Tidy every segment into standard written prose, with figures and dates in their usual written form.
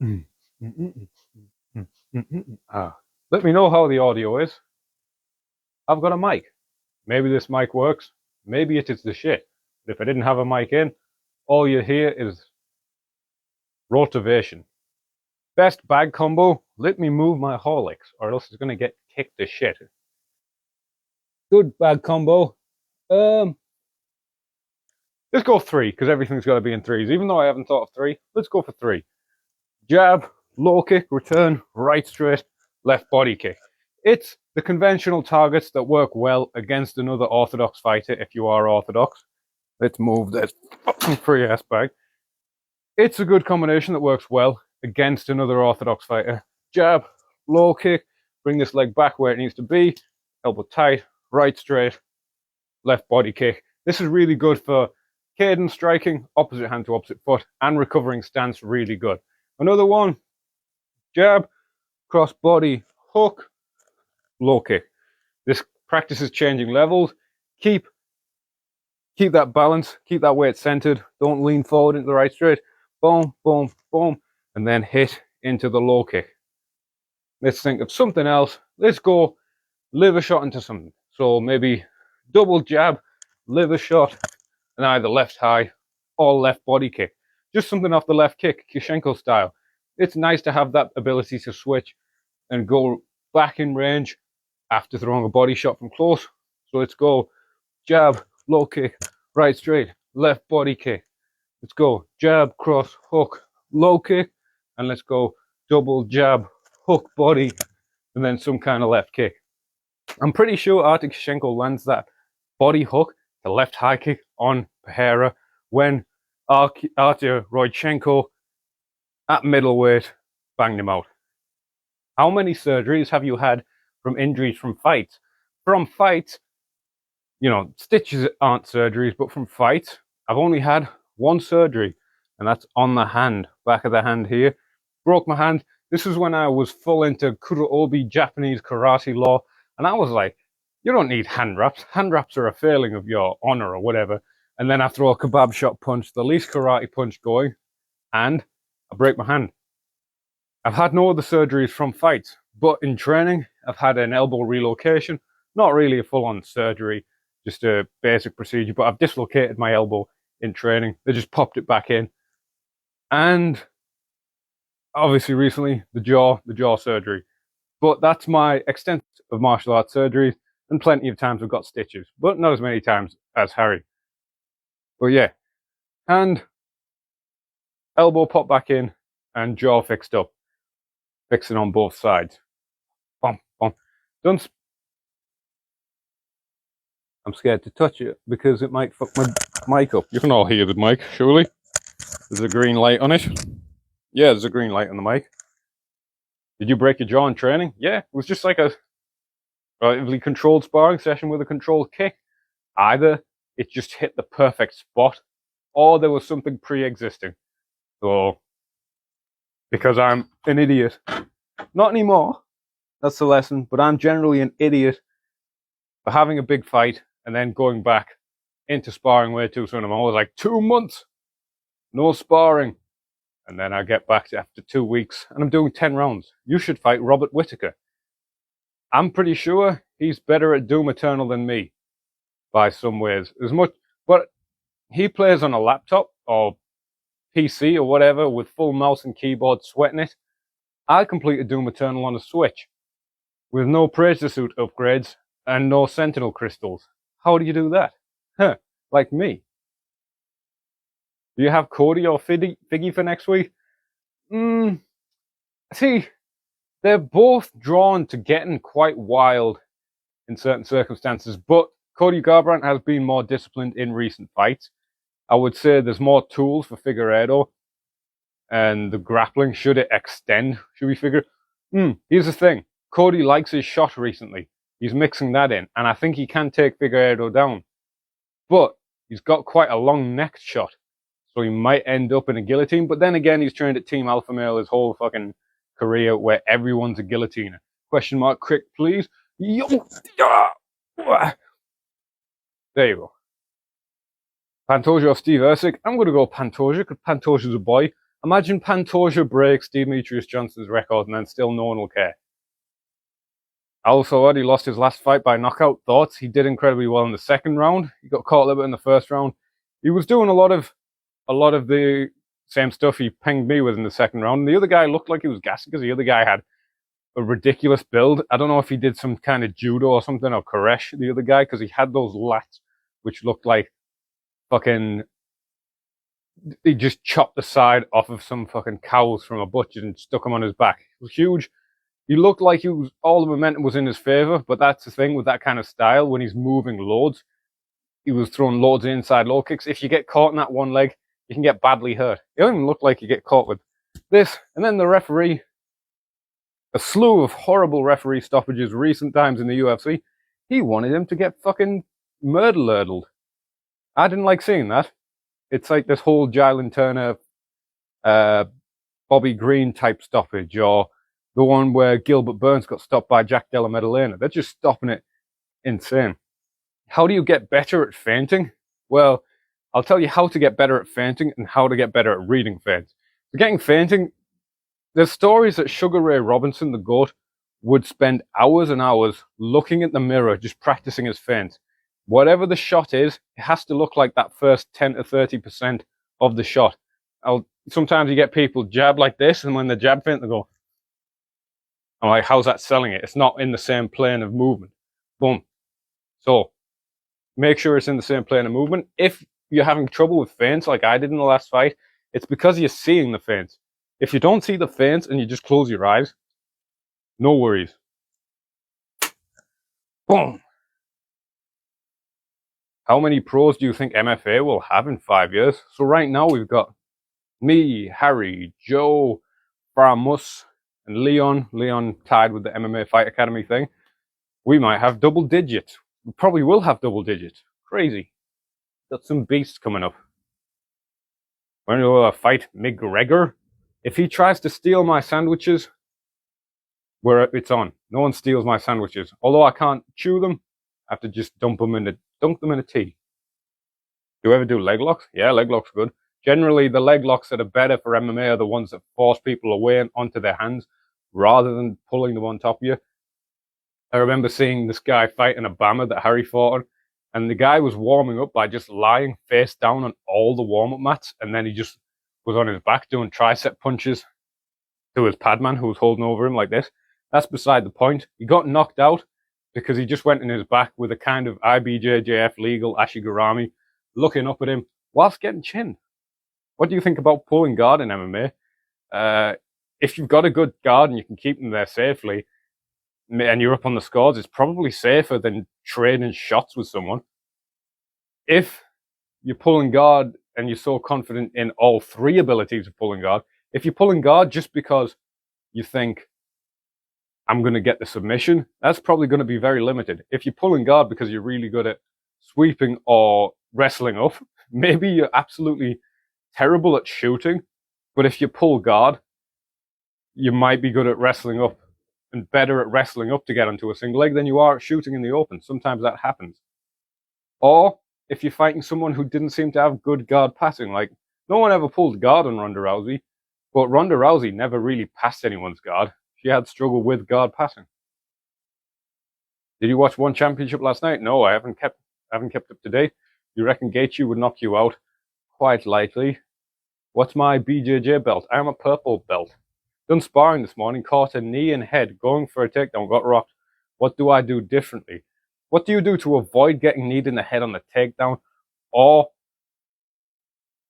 Mm, mm, mm, mm, Let me know how the audio is. I've got a mic. Maybe this mic works. Maybe it is the shit. But if I didn't have a mic in, all you hear is rotivation. Best bag combo. Let me move my Horlicks, or else it's gonna get kicked to shit. Good bag combo. Let's go three, because everything's got to be in threes. Even though I haven't thought of three, let's go for three. Jab, low kick, return, right straight, left body kick. It's the conventional targets that work well against another orthodox fighter if you are orthodox. Let's move this fucking free ass bag. It's a good combination that works well against another orthodox fighter. Jab, low kick, bring this leg back where it needs to be, elbow tight, right straight, left body kick. This is really good for cadence striking, opposite hand to opposite foot, and recovering stance really good. Another one, jab, cross body, hook, low kick. This practices changing levels. Keep that balance, keep that weight centered. Don't lean forward into the right straight. Boom, boom, boom, and then hit into the low kick. Let's think of something else. Let's go liver shot into something. So maybe double jab, liver shot, and either left high or left body kick. Just something off the left kick, Kishenko style. It's nice to have that ability to switch and go back in range after throwing a body shot from close. So let's go jab, low kick, right straight, left body kick. Let's go jab, cross, hook, low kick, and let's go double jab, hook body, and then some kind of left kick. I'm pretty sure Artur Kishenko lands that body hook, the left high kick on Pereira when Artur Rodchenko at middleweight banged him out. How many surgeries have you had from injuries from fights? From fights, you know, stitches aren't surgeries, but from fights, I've only had one surgery, and that's on the hand, back of the hand here. Broke my hand. This was when I was full into Kurobi Japanese karate law, and I was like, you don't need hand wraps. Hand wraps are a failing of your honor or whatever. And then I throw a kebab shot punch, the least karate punch going, and I break my hand. I've had no other surgeries from fights, but in training, I've had an elbow relocation. Not really a full-on surgery, just a basic procedure, but I've dislocated my elbow in training. They just popped it back in. And obviously recently, the jaw surgery. But that's my extent of martial arts surgeries, and plenty of times I've got stitches, but not as many times as Harry. But yeah, hand, elbow popped back in, and jaw fixed up. Fixing on both sides. Bom, bom. Done. I'm scared to touch it because it might fuck my mic up. You can all hear the mic, surely. There's a green light on it. Yeah, there's a green light on the mic. Did you break your jaw in training? Yeah, it was just like a relatively controlled sparring session with a controlled kick. Either it just hit the perfect spot, or there was something pre-existing. So, because I'm an idiot. Not anymore. That's the lesson. But I'm generally an idiot for having a big fight and then going back into sparring way too soon. I'm always like, 2 months, no sparring. And then I get back after 2 weeks and I'm doing 10 rounds. You should fight Robert Whittaker. I'm pretty sure he's better at Doom Eternal than me by some ways. As much, but he plays on a laptop or PC or whatever with full mouse and keyboard sweating it. I completed Doom Eternal on a Switch with no Pressure Suit upgrades and no Sentinel crystals. How do you do that? Huh, like me. Do you have Cody or Figgy for next week? See, they're both drawn to getting quite wild in certain circumstances, but Cody Garbrandt has been more disciplined in recent fights. I would say there's more tools for Figueiredo, and the grappling, should it extend, should we figure? Here's the thing. Cody likes his shot recently. He's mixing that in, and I think he can take Figueiredo down. But he's got quite a long neck shot, so he might end up in a guillotine. But then again, he's trained at Team Alpha Male his whole fucking career, where everyone's a guillotiner. Question mark, quick, please. Yo, there you go. Pantoja or Steve Erceg? I'm going to go Pantoja, because Pantoja's a boy. Imagine Pantoja breaks Demetrius Johnson's record and then still no one will care. Also, he lost his last fight by knockout. Thoughts? He did incredibly well in the second round. He got caught a little bit in the first round. He was doing a lot of the same stuff he pinged me with in the second round. The other guy looked like he was gassing because the other guy had a ridiculous build. I don't know if he did some kind of judo or something, or Koresh, the other guy, because he had those lats which looked like fucking, he just chopped the side off of some fucking cows from a butcher and stuck them on his back. It was huge. He looked like all the momentum was in his favor, but that's the thing with that kind of style. When he's moving loads, he was throwing loads of inside low kicks. If you get caught in that one leg, you can get badly hurt. It don't even look like you get caught with this. And then the referee, a slew of horrible referee stoppages recent times in the UFC. He wanted him to get fucking murder-ladled. I didn't like seeing that. It's like this whole Jalen Turner, Bobby Green type stoppage, or the one where Gilbert Burns got stopped by Jack Della Maddalena. They're just stopping it insane. How do you get better at feinting? Well, I'll tell you how to get better at feinting and how to get better at reading feints. For getting feinting, there's stories that Sugar Ray Robinson, the GOAT, would spend hours and hours looking at the mirror, just practicing his feints. Whatever the shot is, it has to look like that first 10 to 30% of the shot. Sometimes you get people jab like this, and when they jab feint, they go, I'm like, how's that selling it? It's not in the same plane of movement. Boom. So, make sure it's in the same plane of movement. If you're having trouble with feints, like I did in the last fight, it's because you're seeing the feints. If you don't see the feints and you just close your eyes, no worries. Boom. How many pros do you think MFA will have in 5 years? So right now we've got me, Harry, Joe, Bramus, and Leon. Leon tied with the MMA Fight Academy thing. We might have double digits. We probably will have double digits. Crazy. Got some beasts coming up. When will I fight McGregor? If he tries to steal my sandwiches, it's on. No one steals my sandwiches. Although I can't chew them, I have to just dunk them in a tea. Do you ever do leg locks? Yeah, leg locks are good. Generally, the leg locks that are better for MMA are the ones that force people away and onto their hands rather than pulling them on top of you. I remember seeing this guy fight in a Bama that Harry fought on, and the guy was warming up by just lying face down on all the warm-up mats, and then he just was on his back doing tricep punches to his padman who was holding over him like this. That's beside the point. He got knocked out because he just went in his back with a kind of IBJJF legal Ashigarami looking up at him whilst getting chinned. What do you think about pulling guard in MMA? If you've got a good guard and you can keep them there safely, and you're up on the scores, it's probably safer than trading shots with someone. If you're pulling guard and you're so confident in all three abilities of pulling guard, if you're pulling guard just because you think, I'm going to get the submission, that's probably going to be very limited. If you're pulling guard because you're really good at sweeping or wrestling up, maybe you're absolutely terrible at shooting, but if you pull guard, you might be good at wrestling up and better at wrestling up to get onto a single leg than you are at shooting in the open. Sometimes that happens. Or if you're fighting someone who didn't seem to have good guard passing, like no one ever pulled guard on Ronda Rousey, but Ronda Rousey never really passed anyone's guard. She had struggle with guard passing. Did you watch One Championship last night? No, I haven't kept up to date. You reckon Gaethje would knock you out? Quite likely. What's my BJJ belt? I am a purple belt. Done sparring this morning, caught a knee and head, going for a takedown, got rocked. What do I do differently? What do you do to avoid getting kneed in the head on the takedown? Or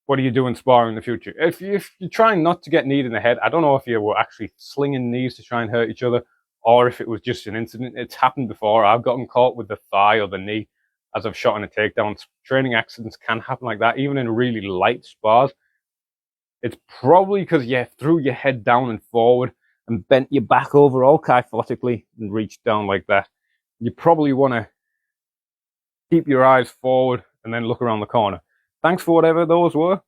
what do you do in sparring in the future? If you're trying not to get kneed in the head, I don't know if you were actually slinging knees to try and hurt each other, or if it was just an incident. It's happened before. I've gotten caught with the thigh or the knee as I've shot in a takedown. Training accidents can happen like that, even in really light spars. It's probably because you threw your head down and forward and bent your back over all kyphotically and reached down like that. You probably want to keep your eyes forward and then look around the corner. Thanks for whatever those were.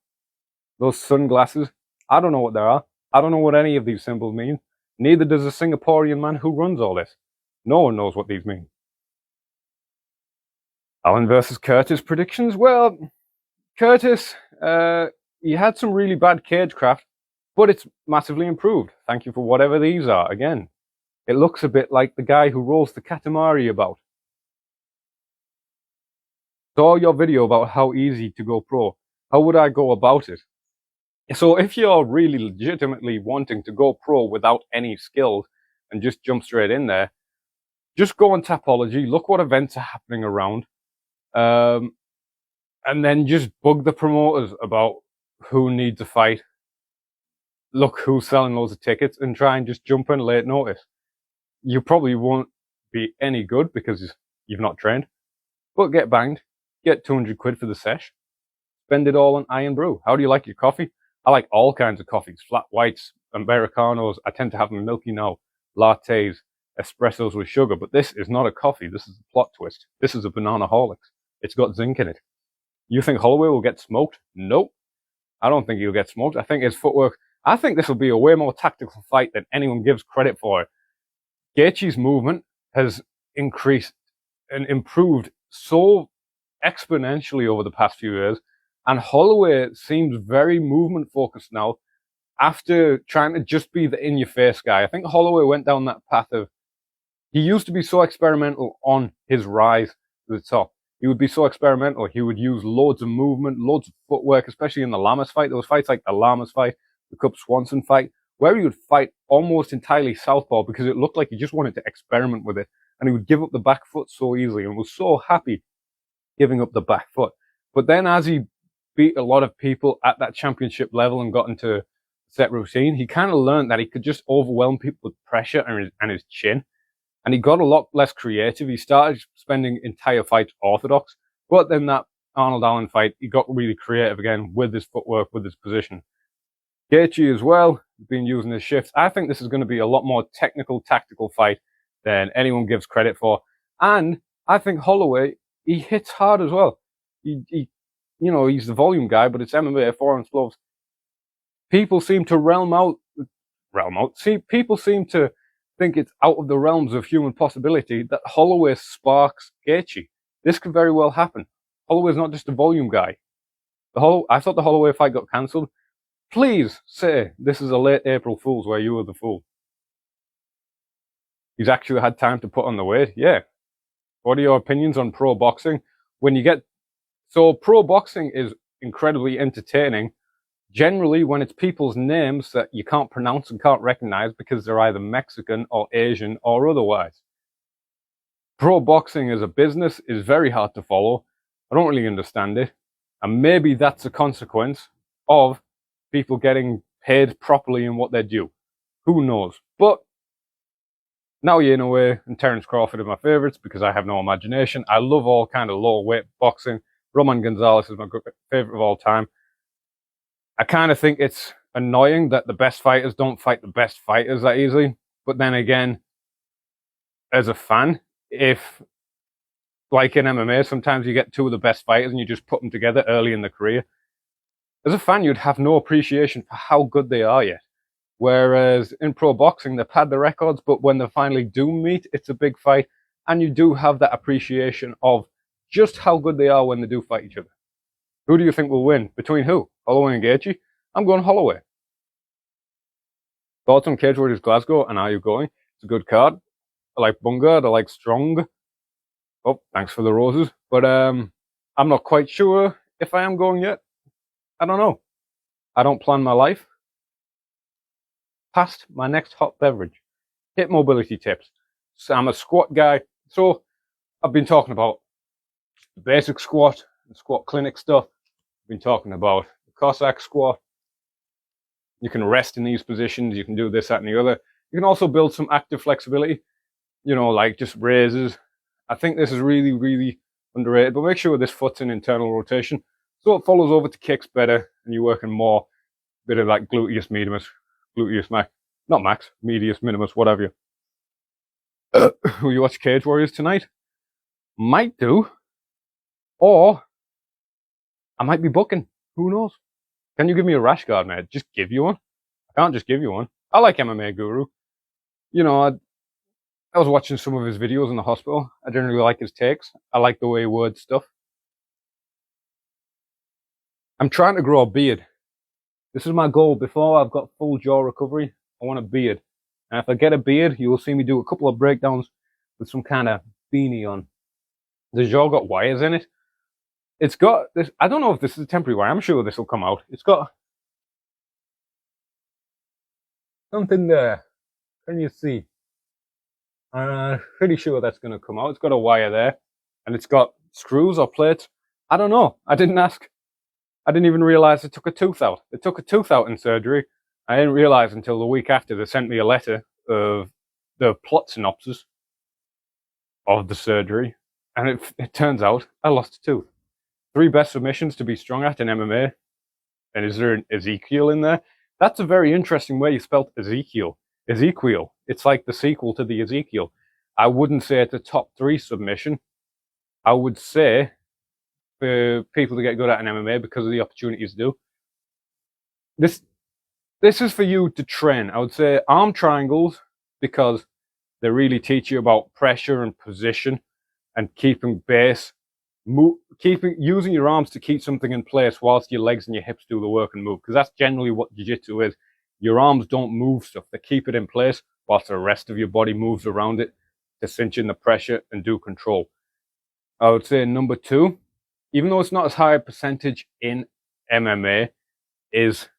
Those sunglasses. I don't know what they are. I don't know what any of these symbols mean. Neither does the Singaporean man who runs all this. No one knows what these mean. Allen versus Curtis predictions? Well, Curtis, he had some really bad cage craft. but it's massively improved. Thank you for whatever these are. Again, it looks a bit like the guy who rolls the Katamari about. Saw your video about how easy to go pro. How would I go about it? So if you're really legitimately wanting to go pro without any skills and just jump straight in there, just go on Tapology, look what events are happening around, and then just bug the promoters about who needs a fight. Look who's selling loads of tickets and try and just jump in late notice. You probably won't be any good because you've not trained, but get banged, get 200 quid for the sesh, spend it all on Iron Brew. How do you like your coffee? I like all kinds of coffees, flat whites, Americanos. I tend to have them milky now, lattes, espressos with sugar, but this is not a coffee. This is a plot twist. This is a banana Horlicks. It's got zinc in it. You think Holloway will get smoked? Nope. I don't think he'll get smoked. I think his footwork, I think this will be a way more tactical fight than anyone gives credit for it. Gaethje's movement has increased and improved so exponentially over the past few years. And Holloway seems very movement focused now after trying to just be the in-your-face guy. I think Holloway went down that path of, he used to be so experimental on his rise to the top. He would be so experimental. He would use loads of movement, loads of footwork, especially in the Lamas fight. There was fights like the Lamas fight, the Cub Swanson fight, where he would fight almost entirely southpaw because it looked like he just wanted to experiment with it. And he would give up the back foot so easily and was so happy giving up the back foot. But then as he beat a lot of people at that championship level and got into set routine, he kind of learned that he could just overwhelm people with pressure and his chin. And he got a lot less creative. He started spending entire fights orthodox. But then that Arnold Allen fight, he got really creative again with his footwork, with his position. Gaethje as well, been using his shifts. I think this is going to be a lot more technical, tactical fight than anyone gives credit for. And I think Holloway, he hits hard as well. He you know, he's the volume guy, but it's MMA, forearms, gloves. People seem to people seem to think it's out of the realms of human possibility that Holloway sparks Gaethje. This could very well happen. Holloway's not just a volume guy. I thought the Holloway fight got cancelled. Please say this is a late April Fool's where you were the fool. He's actually had time to put on the weight. Yeah. What are your opinions on pro boxing? So pro boxing is incredibly entertaining, generally when it's people's names that you can't pronounce and can't recognize because they're either Mexican or Asian or otherwise. Pro boxing as a business is very hard to follow. I don't really understand it. And maybe that's a consequence of people getting paid properly in what they do. Who knows? But Naoya Inoue and Terence Crawford are my favorites because I have no imagination. I love all kind of low weight boxing. Roman Gonzalez is my favorite of all time. I kind of think it's annoying that the best fighters don't fight the best fighters that easily. But then again, as a fan, if, like in MMA, sometimes you get two of the best fighters and you just put them together early in the career. As a fan, you'd have no appreciation for how good they are yet. Whereas in pro boxing, they've had the records, but when they finally do meet, it's a big fight. And you do have that appreciation of just how good they are when they do fight each other. Who do you think will win? Between who? Holloway and Gaethje? I'm going Holloway. Thoughts on Cage Warriors Glasgow, and are you going? It's a good card. I like Bungard, I like Strong. Oh, thanks for the roses. But I'm not quite sure if I am going yet. I don't know. I don't plan my life past my next hot beverage. Hip mobility tips. So I'm a squat guy. So I've been talking about the basic squat and squat clinic stuff. I've been talking about the Cossack squat. You can rest in these positions. You can do this, that, and the other. You can also build some active flexibility, you know, like just raises. I think this is really, really underrated, but make sure this foot's in internal rotation so it follows over to kicks better and you're working more, bit of like gluteus medius, gluteus max, not max, medius, minimus, whatever you. Will you watch Cage Warriors tonight? Might do. Or I might be booking. Who knows? Can you give me a rash guard, mate? Just give you one. I can't just give you one. I like MMA Guru. You know, I was watching some of his videos in the hospital. I generally like his takes. I like the way he words stuff. I'm trying to grow a beard. This is my goal. Before I've got full jaw recovery, I want a beard. And if I get a beard, you will see me do a couple of breakdowns with some kind of beanie on. The jaw got wires in it. It's got this, I don't know if this is a temporary wire. I'm sure this will come out. It's got something there. Can you see? Pretty sure that's going to come out. It's got a wire there. And it's got screws or plates. I don't know. I didn't ask. I didn't even realize it took a tooth out. It took a tooth out in surgery. I didn't realize until the week after they sent me a letter of the plot synopsis of the surgery. And it turns out I lost a tooth. 3 best submissions to be strong at in MMA. And is there an Ezekiel in there? That's a very interesting way you spelled Ezekiel. Ezekiel. It's like the sequel to the Ezekiel. I wouldn't say it's a top 3 submission. I would say for people to get good at an MMA because of the opportunities to do. This is for you to train. I would say arm triangles because they really teach you about pressure and position and keeping base, using your arms to keep something in place whilst your legs and your hips do the work and move. Because that's generally what jiu-jitsu is. Your arms don't move stuff. They keep it in place whilst the rest of your body moves around it to cinch in the pressure and do control. I would say number 2, even though it's not as high a percentage in MMA, is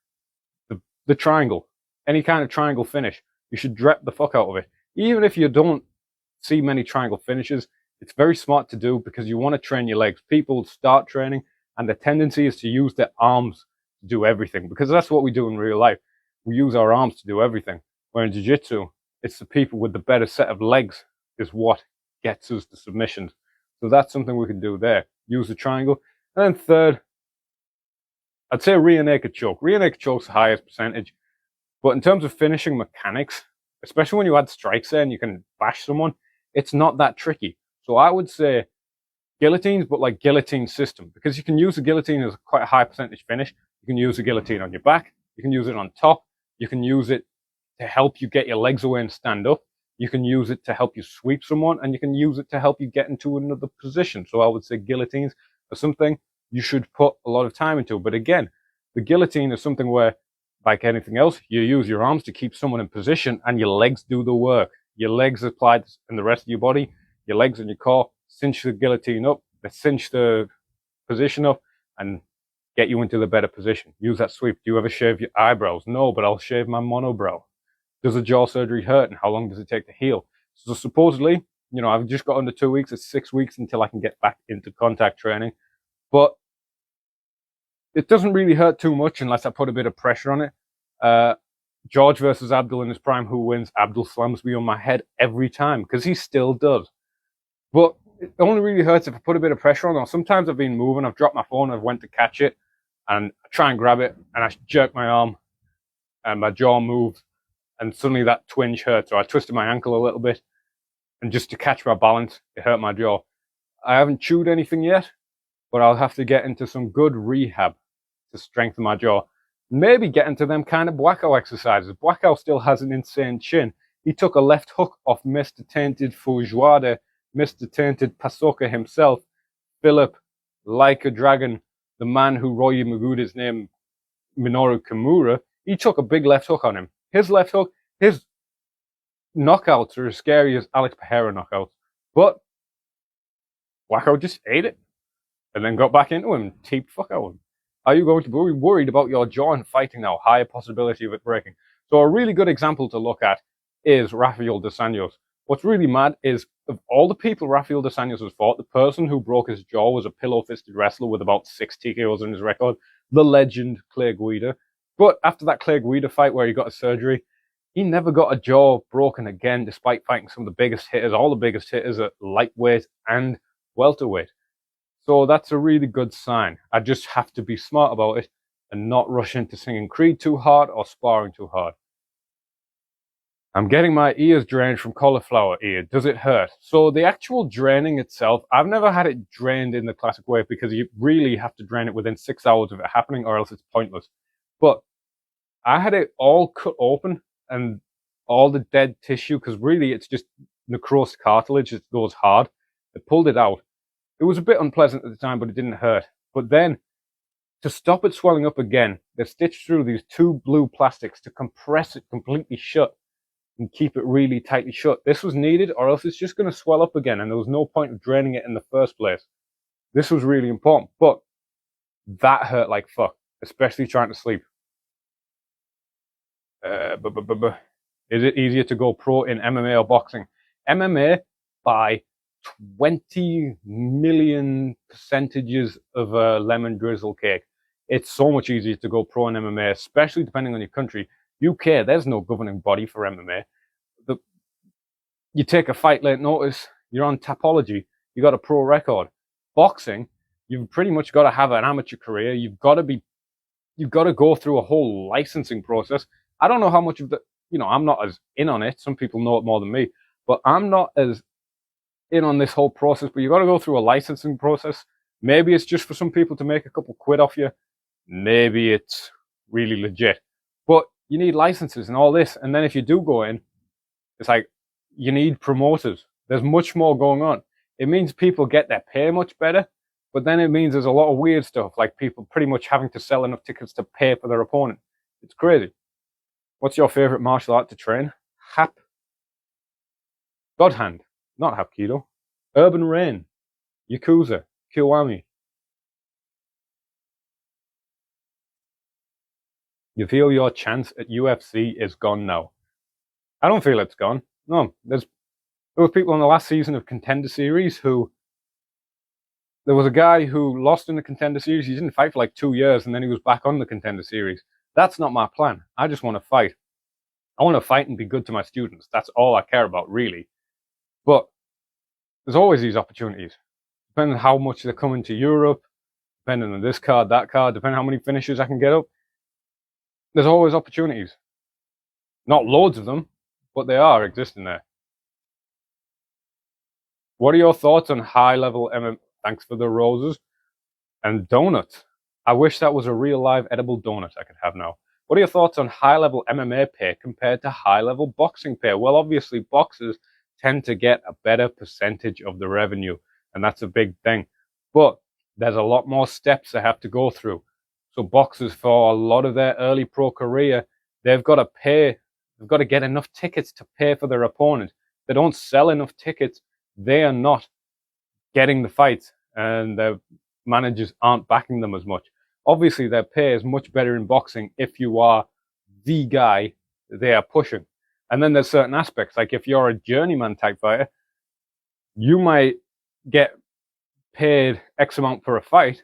the triangle. Any kind of triangle finish. You should drep the fuck out of it. Even if you don't see many triangle finishes, it's very smart to do because you want to train your legs. People start training and the tendency is to use their arms to do everything because that's what we do in real life. We use our arms to do everything. Where in jiu-jitsu, it's the people with the better set of legs is what gets us the submissions. So that's something we can do there. Use the triangle. And then third, I'd say rear naked choke. Rear naked choke's the highest percentage. But in terms of finishing mechanics, especially when you add strikes there and you can bash someone, it's not that tricky. So I would say guillotines, but like guillotine system. Because you can use the guillotine as quite a high percentage finish. You can use the guillotine on your back. You can use it on top. You can use it to help you get your legs away and stand up. You can use it to help you sweep someone, and you can use it to help you get into another position. So I would say guillotines are something you should put a lot of time into. But again, the guillotine is something where, like anything else, you use your arms to keep someone in position and your legs do the work. Your legs applied in the rest of your body, your legs and your core cinch the guillotine up, they cinch the position up and get you into the better position. Use that sweep. Do you ever shave your eyebrows? No, but I'll shave my monobrow. Does a jaw surgery hurt and how long does it take to heal? So supposedly, I've just got under 2 weeks. It's 6 weeks until I can get back into contact training. But it doesn't really hurt too much unless I put a bit of pressure on it. George versus Abdul in his prime, who wins? Abdul slams me on my head every time because he still does. But it only really hurts if I put a bit of pressure on it. Sometimes I've been moving, I've dropped my phone, I've went to catch it and I try and grab it and I jerk my arm and my jaw moves. And suddenly that twinge hurts, or I twisted my ankle a little bit, and just to catch my balance, it hurt my jaw. I haven't chewed anything yet, but I'll have to get into some good rehab to strengthen my jaw. Maybe get into them kind of Boaco exercises. Boaco still has an insane chin. He took a left hook off Mr. Tainted Fougeaude, Mr. Tainted Pasoka himself, Philip, like a dragon, the man who Roy Maguda's name, Minoru Kimura. He took a big left hook on him. His left hook, his knockouts are as scary as Alex Pereira knockouts. But Boaco just ate it and then got back into him and teeped fuck out of him. Are you going to be worried about your jaw in fighting now? Higher possibility of it breaking. So a really good example to look at is Rafael dos Anjos. What's really mad is of all the people Rafael dos Anjos has fought, the person who broke his jaw was a pillow-fisted wrestler with about 6 TKOs in his record, the legend Clay Guida. But after that Clay Guida fight where he got a surgery, he never got a jaw broken again despite fighting some of the biggest hitters, all the biggest hitters at lightweight and welterweight. So that's a really good sign. I just have to be smart about it and not rush into singing Creed too hard or sparring too hard. I'm getting my ears drained from cauliflower ear. Does it hurt? So the actual draining itself, I've never had it drained in the classic way because you really have to drain it within 6 hours of it happening or else it's pointless. But I had it all cut open and all the dead tissue, because really it's just necrosed cartilage. It goes hard. It pulled it out. It was a bit unpleasant at the time, but it didn't hurt. But then To stop it swelling up again, they've stitched through these two blue plastics to compress it completely shut and keep it really tightly shut. This was needed, or else it's just going to swell up again, and there was no point of draining it in the first place. This was really important, but that hurt like fuck, especially trying to sleep. Is it easier to go pro in MMA or boxing? MMA by 20 million percentages of a lemon drizzle cake. It's so much easier to go pro in MMA, especially depending on your country. UK, there's no governing body for MMA. You take a fight late notice, you're on Tapology, you got a pro record. Boxing, you've pretty much got to have an amateur career. You've got to go through a whole licensing process. I don't know how much of the, I'm not as in on it. Some people know it more than me, but I'm not as in on this whole process. But you've got to go through a licensing process. Maybe it's just for some people to make a couple quid off you. Maybe it's really legit. But you need licenses and all this. And then if you do go in, it's like you need promoters. There's much more going on. It means people get their pay much better. But then it means there's a lot of weird stuff, like people pretty much having to sell enough tickets to pay for their opponent. It's crazy. What's your favorite martial art to train? Hap. God Hand. Not Hapkido. Urban Rain. Yakuza. Kiwami. You feel your chance at UFC is gone now? I don't feel it's gone. No. There were people in the last season of Contender Series who... There was a guy who lost in the Contender Series. He didn't fight for like 2 years, and then he was back on the Contender Series. That's not my plan. I just want to fight. I want to fight and be good to my students. That's all I care about, really. But there's always these opportunities. Depending on how much they're coming to Europe, depending on this card, that card, depending on how many finishes I can get up. There's always opportunities. Not loads of them, but they are existing there. What are your thoughts on high-level MMA? Thanks for the roses and donuts. I wish that was a real live edible donut I could have now. What are your thoughts on high-level MMA pay compared to high-level boxing pay? Well, obviously, boxers tend to get a better percentage of the revenue, and that's a big thing. But there's a lot more steps they have to go through. So boxers, for a lot of their early pro career, they've got to get enough tickets to pay for their opponent. If they don't sell enough tickets, they are not getting the fights, and their managers aren't backing them as much. Obviously, their pay is much better in boxing if you are the guy they are pushing. And then there's certain aspects, like if you're a journeyman type fighter, you might get paid X amount for a fight,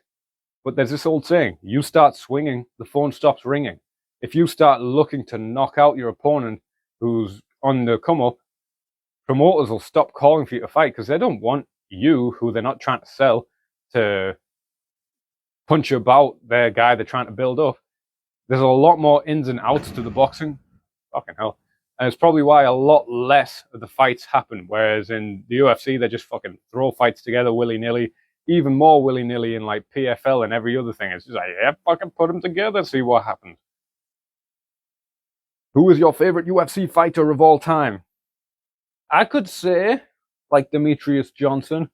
but there's this old saying, you start swinging, the phone stops ringing. If you start looking to knock out your opponent who's on the come up, promoters will stop calling for you to fight because they don't want you, who they're not trying to sell, to punch about their guy they're trying to build up. There's a lot more ins and outs to the boxing. Fucking hell. And it's probably why a lot less of the fights happen, whereas in the UFC, they just fucking throw fights together willy-nilly, even more willy-nilly in like PFL and every other thing. It's just like, yeah, fucking put them together, see what happens. Who is your favorite UFC fighter of all time? I could say, like Demetrius Johnson,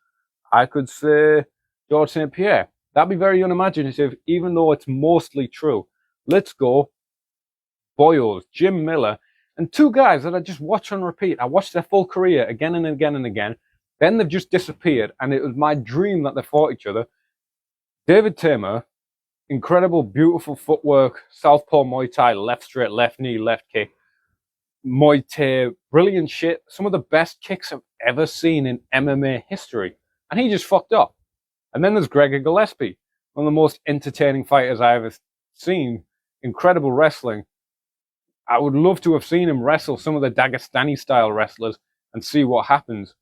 I could say George St. Pierre. That'd be very unimaginative, even though it's mostly true. Let's go Boyos, Jim Miller, and two guys that I just watch on repeat. I watched their full career again and again and again. Then they've just disappeared, and it was my dream that they fought each other. David Tamer, incredible, beautiful footwork, southpaw Muay Thai, left straight, left knee, left kick. Muay Thai, brilliant shit. Some of the best kicks I've ever seen in MMA history. And he just fucked up. And then there's Gregor Gillespie, one of the most entertaining fighters I've ever seen. Incredible wrestling. I would love to have seen him wrestle some of the Dagestani-style wrestlers and see what happens.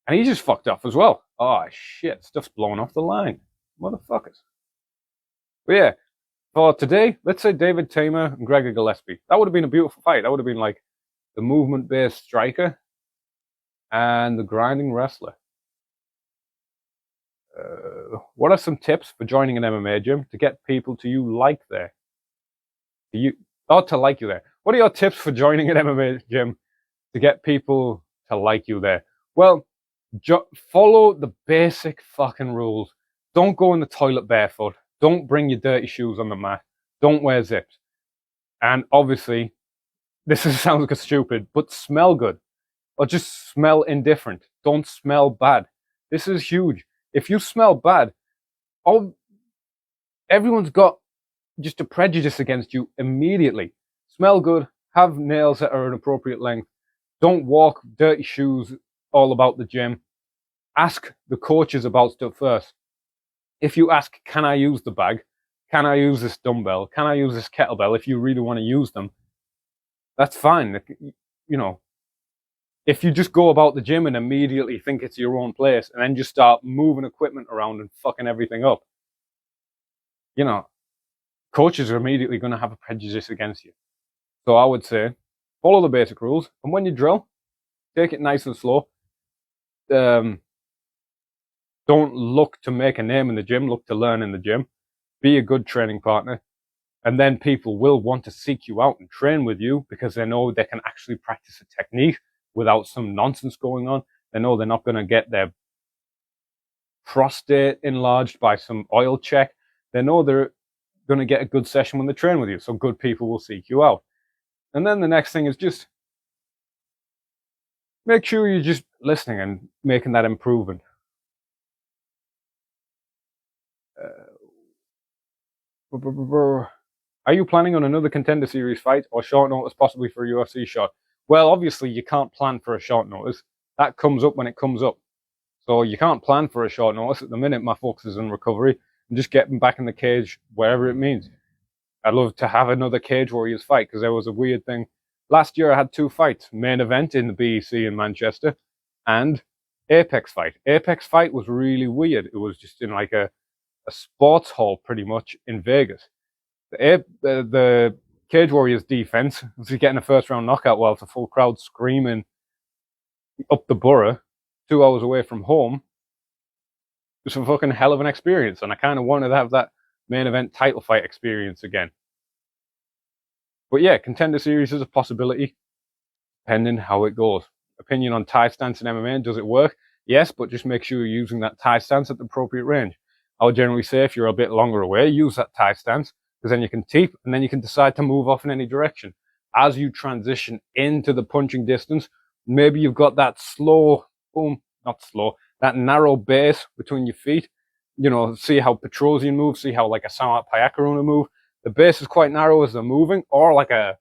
And he just fucked off as well. Oh, shit. Stuff's blowing off the line. Motherfuckers. But yeah, for today, let's say David Tamer and Gregor Gillespie. That would have been a beautiful fight. That would have been like the movement-based striker and the grinding wrestler. What are some tips for joining an MMA gym to get people to like you there? What are your tips for joining an MMA gym to get people to like you there? Well, follow the basic fucking rules. Don't go in the toilet barefoot. Don't bring your dirty shoes on the mat. Don't wear zips. And obviously, sounds like stupid, but smell good. Or just smell indifferent. Don't smell bad. This is huge. If you smell bad, everyone's got just a prejudice against you immediately. Smell good, have nails that are an appropriate length. Don't walk dirty shoes all about the gym. Ask the coaches about stuff first. If you ask, can I use the bag? Can I use this dumbbell? Can I use this kettlebell? If you really want to use them, that's fine. You know, if you just go about the gym and immediately think it's your own place and then just start moving equipment around and fucking everything up, you know, coaches are immediately going to have a prejudice against you. So I would say, follow the basic rules. And when you drill, take it nice and slow. Don't look to make a name in the gym, look to learn in the gym. Be a good training partner. And then people will want to seek you out and train with you because they know they can actually practice a technique without some nonsense going on. They know they're not going to get their prostate enlarged by some oil check. They know they're going to get a good session when they train with you. So good people will seek you out. And then the next thing is just make sure you're just listening and making that improvement. Are you planning on another Contender Series fight or short notice possibly for a UFC shot? Well, obviously you can't plan for a short notice. That comes up when it comes up. So you can't plan for a short notice. At the minute, my focus is on recovery and just getting back in the cage wherever it means. I'd love to have another Cage Warriors fight because there was a weird thing. Last year I had 2 fights. Main event in the BEC in Manchester and Apex fight. Apex fight was really weird. It was just in like a sports hall pretty much in Vegas. The Cage Warriors defense was getting a first round knockout while it's a full crowd screaming up the borough 2 hours away from home. It was a fucking hell of an experience, and I kind of wanted to have that main event title fight experience again. But yeah, Contender Series is a possibility, depending how it goes. Opinion on tie stance in MMA, does it work? Yes, but just make sure you're using that tie stance at the appropriate range. I would generally say if you're a bit longer away, use that tie stance, because then you can teep, and then you can decide to move off in any direction. As you transition into the punching distance, maybe you've got that slow, that narrow base between your feet. You know, see how Petrosian moves, see how like a Samart Payakarouna move. The base is quite narrow as they're moving, or like a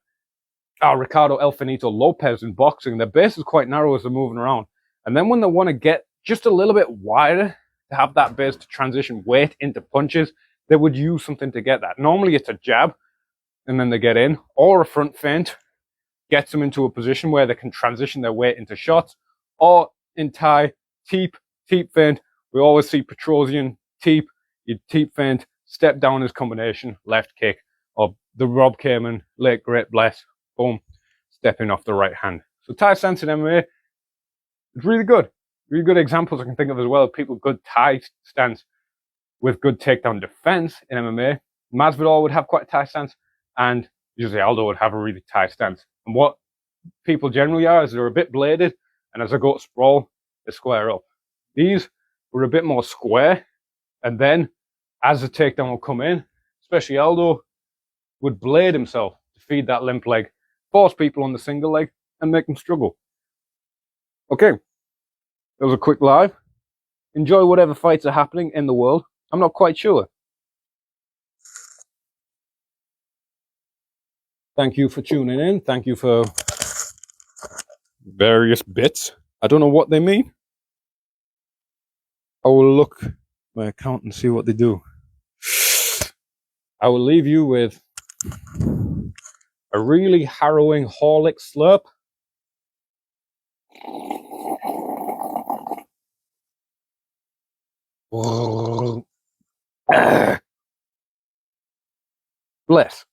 Ricardo El Finito Lopez in boxing. The base is quite narrow as they're moving around. And then when they want to get just a little bit wider to have that base to transition weight into punches, they would use something to get that. Normally it's a jab, and then they get in, or a front feint gets them into a position where they can transition their weight into shots, or in Thai, teep feint. We always see Petrosian teep, you teep feint, step down his combination, left kick, or the Rob Kamen, late great bless, boom, stepping off the right hand. So Thai stance in MMA is really good. Really good examples I can think of as well of people good Thai stance with good takedown defense in MMA. Masvidal would have quite a Thai stance, and usually Aldo would have a really Thai stance. And what people generally are is they're a bit bladed, and as they go to sprawl, they square up. These were a bit more square, and then as the takedown will come in, especially Aldo would blade himself to feed that limp leg, force people on the single leg, and make them struggle. Okay, that was a quick live. Enjoy whatever fights are happening in the world. I'm not quite sure. Thank you for tuning in. Thank you for various bits. I don't know what they mean. I will look at my account and see what they do. I will leave you with a really harrowing Horlicks slurp. Bless.